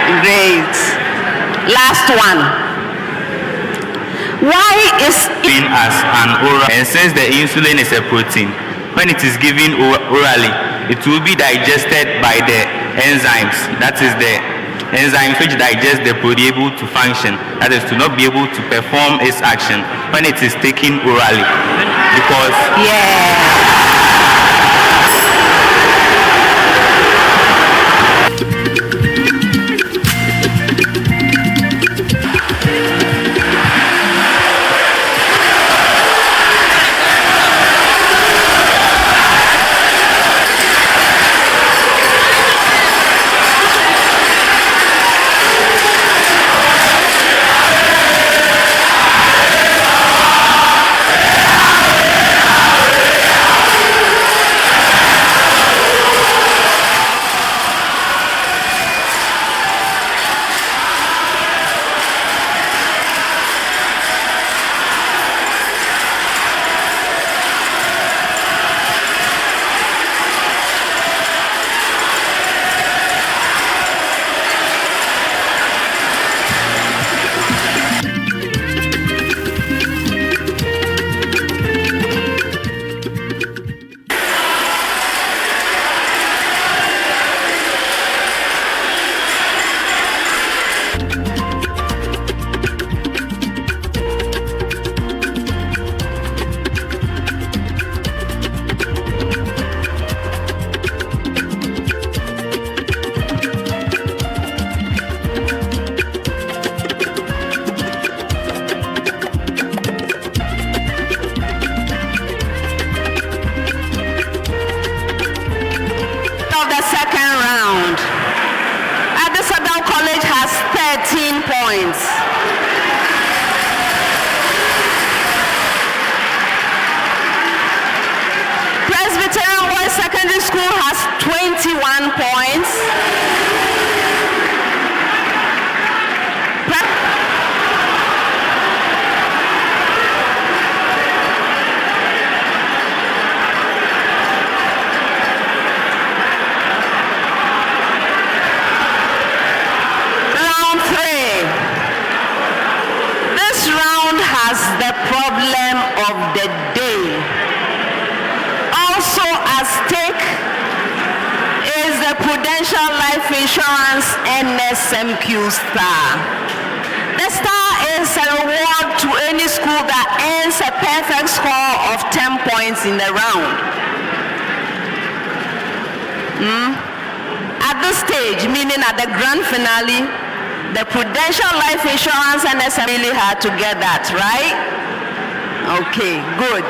Great. Last one. Why is Given as an oral, and since the insulin is a protein, when it is given orally, it will be digested by the enzymes. That is the enzymes which digest the protein, be able to function. That is to not be able to perform its action when it is taken orally. Because ADISADEL College has 13 points. Presbyterian Boys Secondary School has 21 points. The problem of the day. Also at stake is the Prudential Life Insurance NSMQ Star. The star is a reward to any school that earns a perfect score of 10 points in the round. At this stage, meaning at the grand finale, the Prudential Life Insurance and NSM really had to get that, right? Okay, good.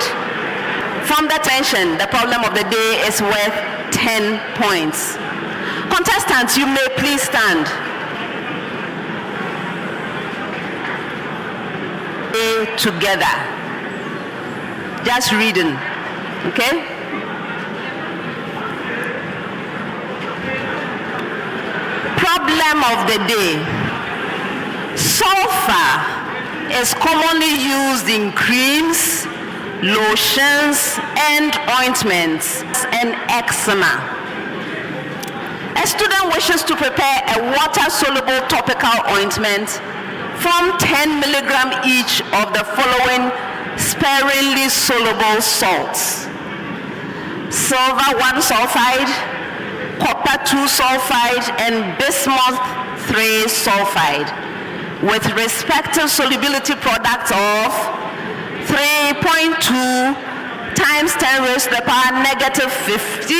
From the tension, the problem of the day is worth 10 points. Contestants, you may please stand. Together. Just reading, okay? Problem of the day. Sulfur is commonly used in creams, lotions, and ointments, and eczema. A student wishes to prepare a water-soluble topical ointment from 10 milligrams each of the following sparingly soluble salts: silver 1 sulfide, copper 2 sulfide, and bismuth 3 sulfide, with respective solubility products of 3.2 times 10 raised to the power negative 50,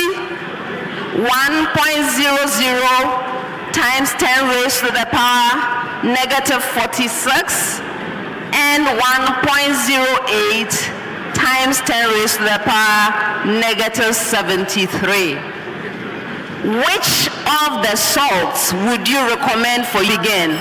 1.00 times 10 raised to the power negative 46, and 1.08 times 10 raised to the power negative 73. Which of the salts would you recommend for you again?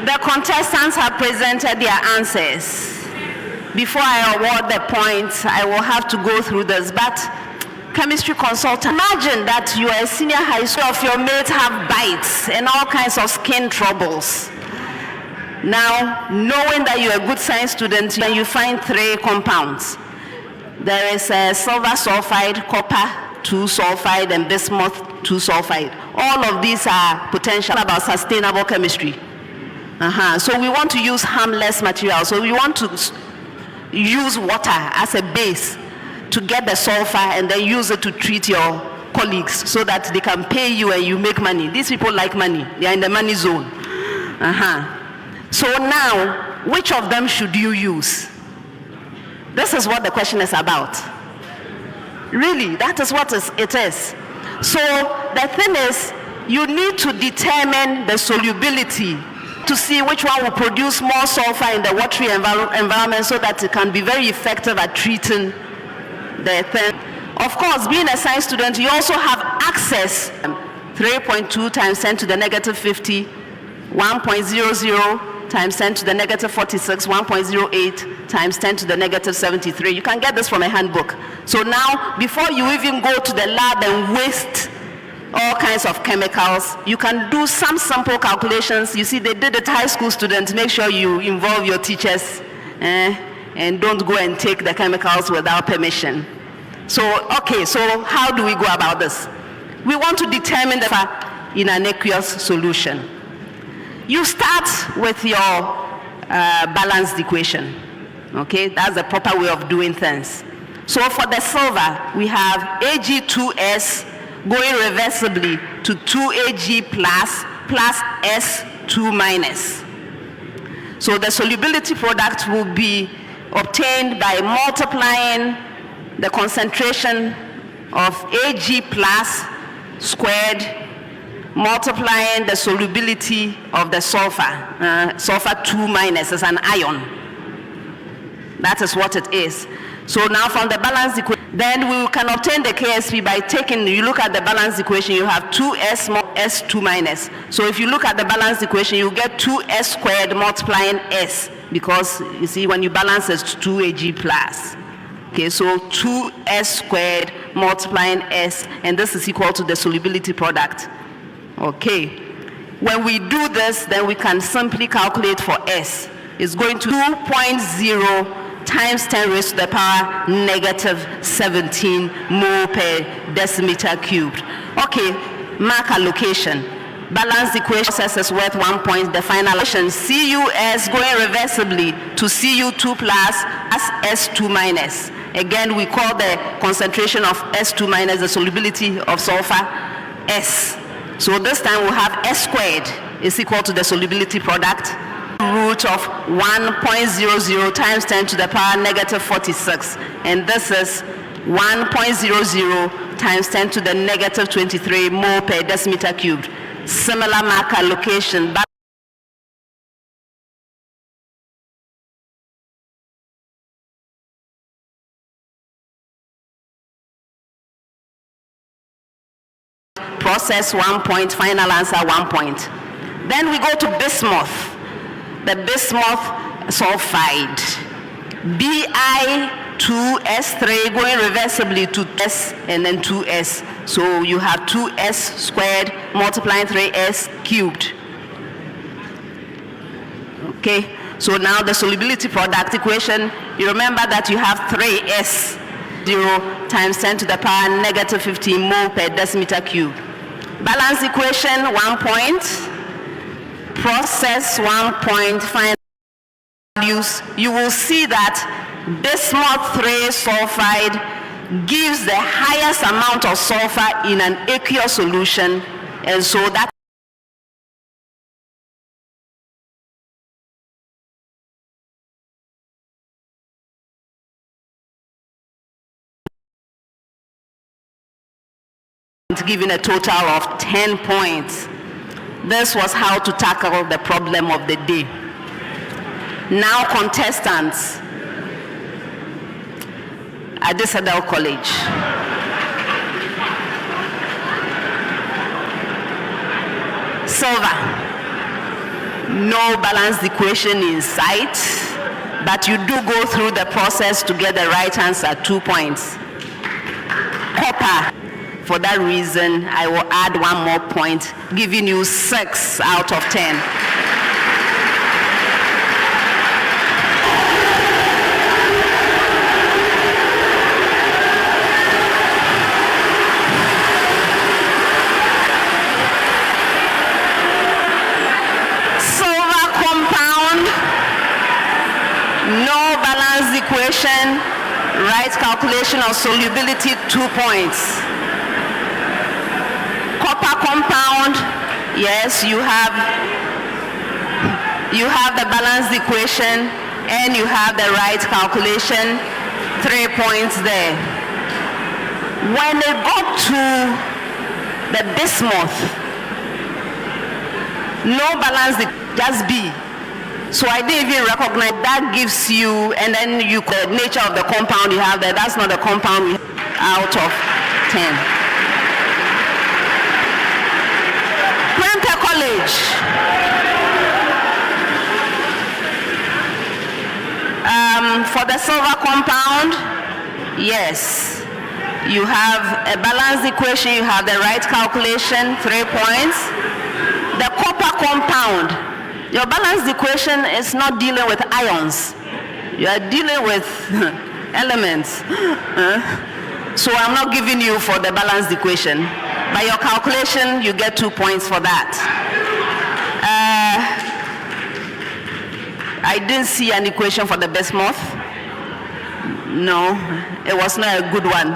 The contestants have presented their answers. Before I award the points, I will have to go through this, but chemistry consultant, imagine that you are a senior high school, of your mates have bites and all kinds of skin troubles. Now, knowing that you're a good science student, you find 3 compounds. There is a silver sulfide, copper 2 sulfide, and bismuth 2 sulfide. All of these are potential about sustainable chemistry. So we want to use harmless materials. So we want to use water as a base to get the sulfur and then use it to treat your colleagues so that they can pay you and you make money. These people like money. They are in the money zone. So now, which of them should you use? This is what the question is about. Really, that is what it is. So the thing is, you need to determine the solubility to see which one will produce more sulfur in the watery environment so that it can be very effective at treating the thing. Of course, being a science student, you also have access 3.2 times 10 to the negative 50, 1.00 times 10 to the negative 46, 1.08 times 10 to the negative 73. You can get this from a handbook. So now, before you even go to the lab and waste all kinds of chemicals, you can do some simple calculations. You see, they did it, high school students. Make sure you involve your teachers and don't go and take the chemicals without permission. So, okay, so how do we go about this? We want to determine the in an aqueous solution. You start with your balanced equation. Okay, that's the proper way of doing things. So for the silver, we have Ag2S going reversibly to 2Ag plus S2 minus. So the solubility product will be obtained by multiplying the concentration of Ag plus squared, multiplying the solubility of the sulfur. Sulfur 2 minus is an ion. That is what it is. So now from the balanced equation, then we can obtain the KSP by taking, you look at the balanced equation, you have 2S more S2 minus. So if you look at the balanced equation, you get 2S squared multiplying S, because you see when you balance it's 2Ag plus. Okay, so 2S squared multiplying S, and this is equal to the solubility product. Okay, when we do this, then we can simply calculate for S. It's going to 2.0 times 10 raised to the power negative 17 mole per decimeter cubed. Okay, mark allocation. Balanced equation process is worth 1 point. The final allocation, CUS going reversibly to Cu2 plus as S2 minus. Again, we call the concentration of S2 minus the solubility of sulfur S. So this time we'll have S squared is equal to the solubility product root of 1.00 times 10 to the power negative 46, and this is 1.00 times 10 to the negative 23 mole per decimeter cubed. Similar mark allocation. Process 1 point, final answer 1 point. Then we go to bismuth. The bismuth sulfide, Bi2S3 going reversibly to S and then 2S. So you have 2S squared multiplying 3S cubed. Okay, so now the solubility product equation, you remember that you have 3S 0 times 10 to the power negative 15 mole per decimeter cube. Balance equation 1 point. Process 1 point, find values. You will see that bismuth 3 sulfide gives the highest amount of sulfur in an aqueous solution, and so that giving a total of 10 points. This was how to tackle the problem of the day. Now contestants, ADISADEL College. Silver, no balanced equation in sight, but you do go through the process to get the right answer, 2 points. Copper, for that reason, I will add 1 more point, giving you 6 out of 10. No balanced equation, right calculation of solubility, 2 points. Copper compound, yes, you have the balanced equation and you have the right calculation, 3 points there. When it got to the bismuth, no balanced, just B. So I didn't even recognize that gives you, and then you the nature of the compound you have there, that's not the compound out of 10. PREMPEH College. For the silver compound, yes, you have a balanced equation, you have the right calculation, 3 points. The copper compound, your balanced equation is not dealing with ions. You are dealing with elements. So I'm not giving you for the balanced equation. By your calculation, you get 2 points for that. I didn't see an equation for the bismuth. No, it was not a good one.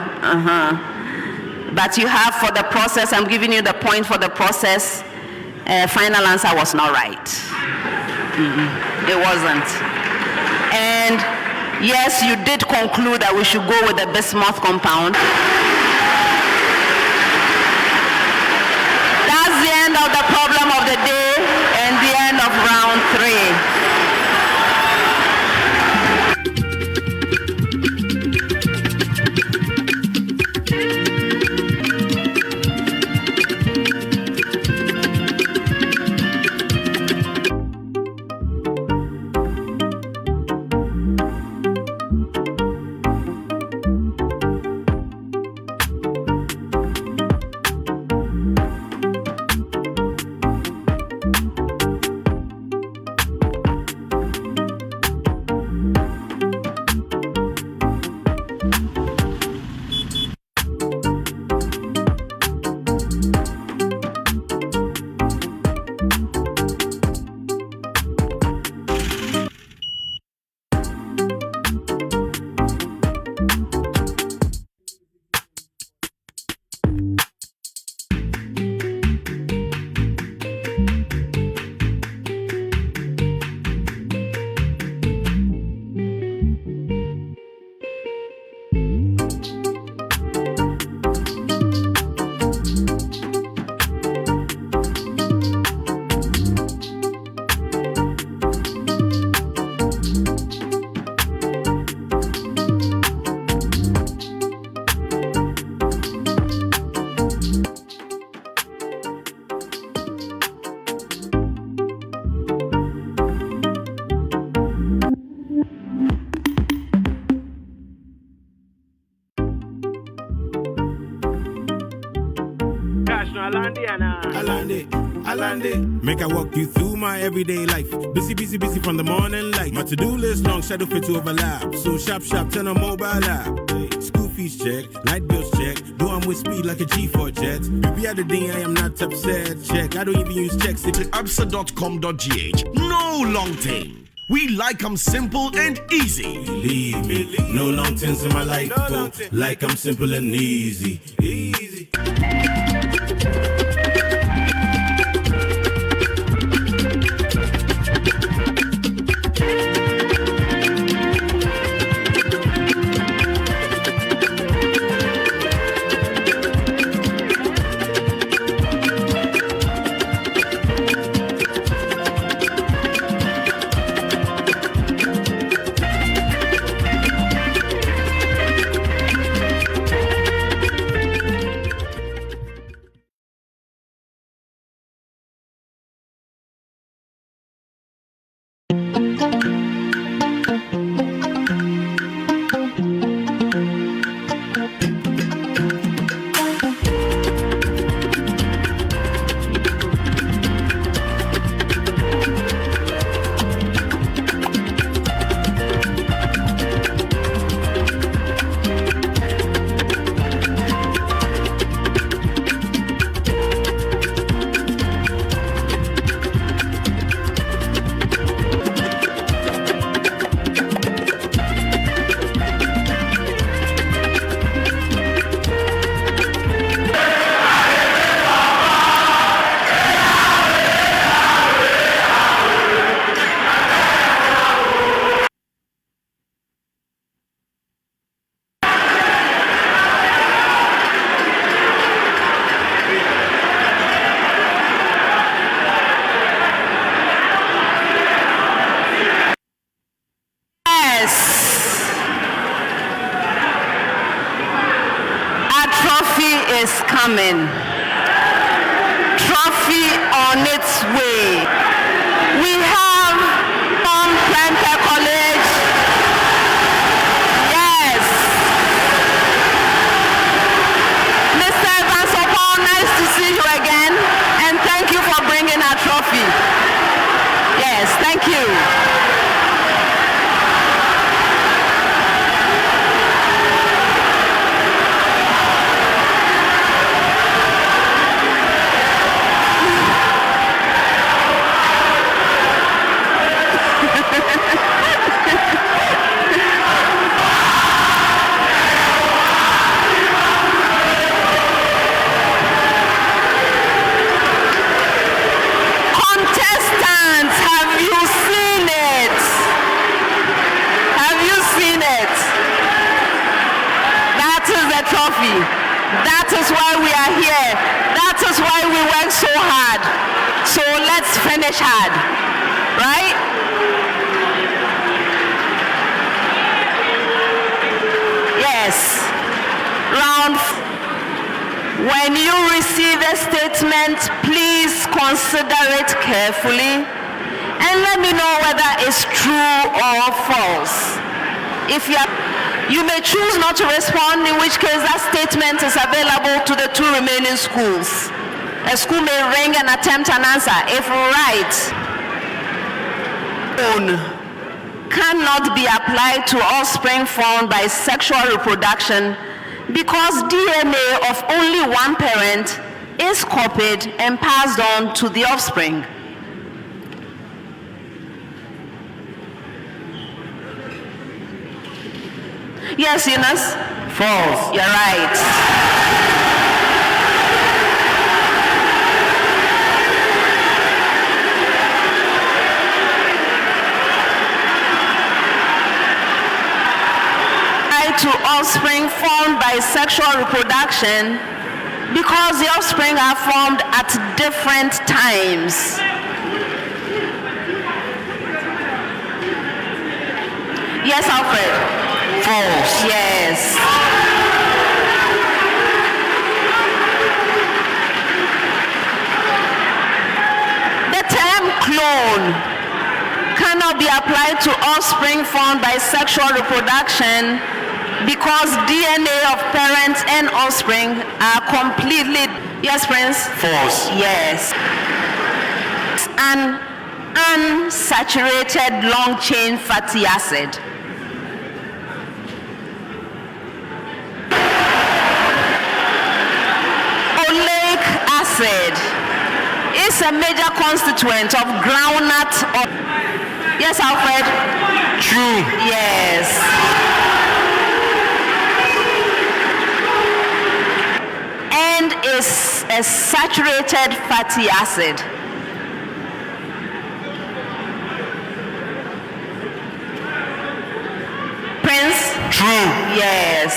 But you have for the process, I'm giving you the point for the process. Final answer was not right. It wasn't. And yes, you did conclude that we should go with the bismuth compound. That's the end of the problem of the day and the end of round 3. Alande, make I walk you through my everyday life. Busy, busy, busy from the morning light. My to-do list long, shadow fit to overlap. So sharp, sharp, turn on mobile app. Hey, school fees check, light bills check. Do I'm with speed like a G4 jet. Maybe at the day I am not upset. Check, I don't even use checks. It's absa.com.gh. No long thing. We like 'em simple and easy. Believe me, no long things in my life. Like I'm simple and easy. Easy. coming. Trophy on its way. We have from PREMPEH College. Yes. Mr. Evansopon, nice to see you again. And thank you for bringing our trophy. Yes, thank you. Contestants, have you seen it? Have you seen it? That is the trophy. That is why we are here. That is why we work so hard. So let's finish hard, right? Yes. Round. When you receive a statement, please consider it carefully and let me know whether it's true or false. If you may choose not to respond, in which case that statement is available to the 2 remaining schools. A school may ring and attempt an answer. If right, cannot be applied to offspring formed by sexual reproduction because DNA of only one parent is copied and passed on to the offspring. Yes, Eunice? False. You're right. To offspring formed by sexual reproduction because the offspring are formed at different times. Yes, Alfred? False. Yes. The term clone cannot be applied to offspring formed by sexual reproduction because DNA of parents and offspring are completely, yes, Prince? False. Yes. An unsaturated long-chain fatty acid. Oleic acid is a major constituent of groundnut. Yes, Alfred? True. Yes. And is a saturated fatty acid. Prince? True. Yes.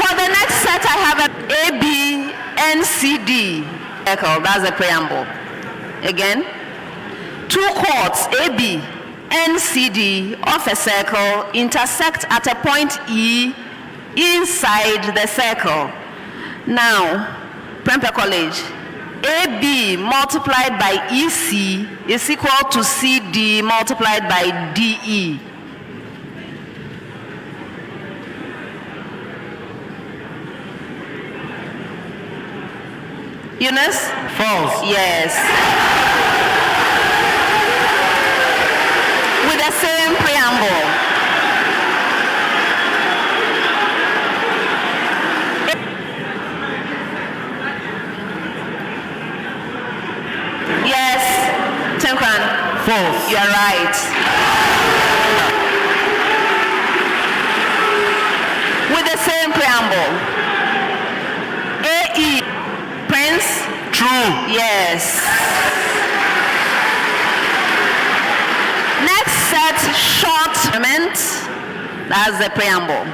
For the next set, I have an A, B, and C, D. That's the preamble. Again, 2 chords, A, B, and C, D of a circle intersect at a point E inside the circle. Now, PREMPEH College, AB multiplied by EC is equal to CD multiplied by DE. Eunice? False. Yes. With the same preamble. Yes, Tenkran. False. You're right. With the same preamble. AE, Prince? True. Yes. Next set, short element. That's the preamble.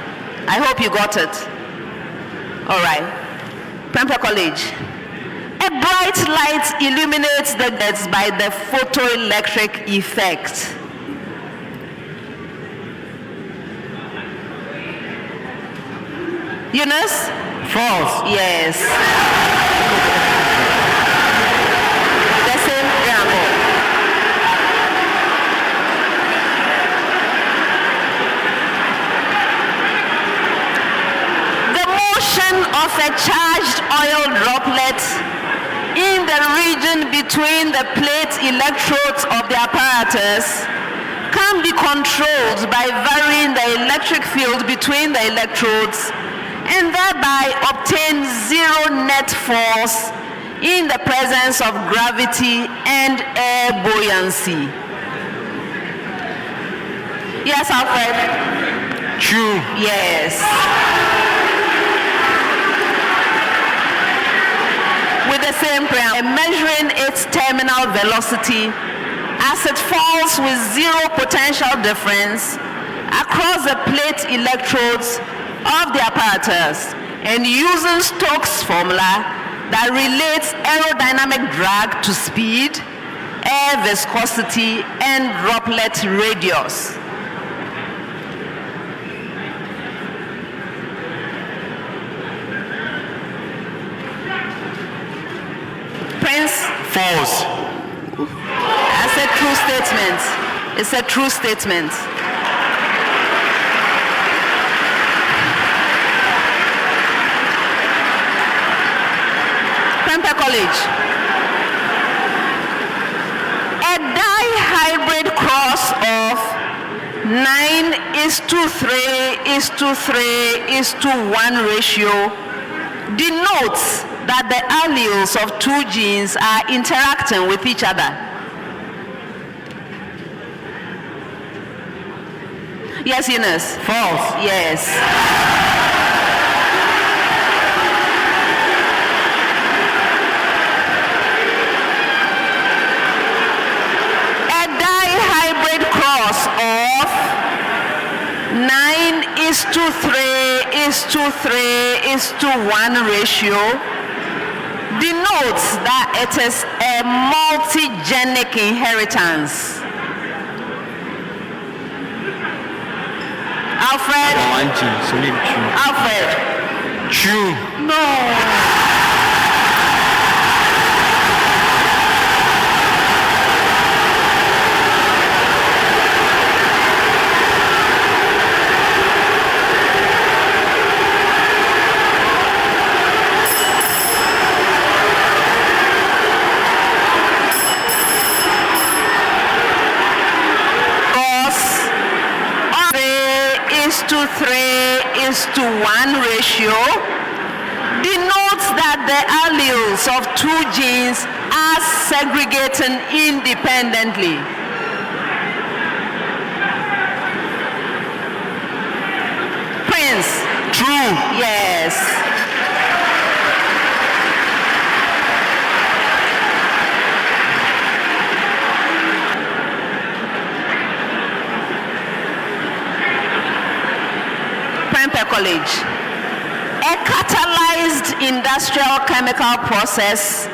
I hope you got it. All right. PREMPEH College. A bright light illuminates the beds by the photoelectric effect. Eunice? False. Yes. The same preamble. The motion of a charged oil droplet in the region between the plate electrodes of the apparatus can be controlled by varying the electric field between the electrodes and thereby obtain zero net force in the presence of gravity and air buoyancy. Yes, Alfred? True. Yes. With the same preamble, measuring its terminal velocity as it falls with zero potential difference across the plate electrodes of the apparatus and using Stokes' formula that relates aerodynamic drag to speed, air viscosity, and droplet radius. Prince? False. That's a true statement. It's a true statement. PREMPEH College. A dihybrid cross of 9:3:3:1 ratio denotes that the alleles of two genes are interacting with each other. Yes, Eunice? False. Yes. A dihybrid cross of 9:3:3:1 ratio denotes that it is a multigenic inheritance. Alfred? One gene, so need true. Alfred? True. No. To 3:1 ratio denotes that the alleles of two genes are segregating independently. Prince? True. Yes. PREMPEH College. A catalyzed industrial chemical process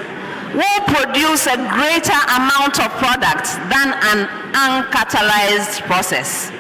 will produce a greater amount of product than an uncatalyzed process.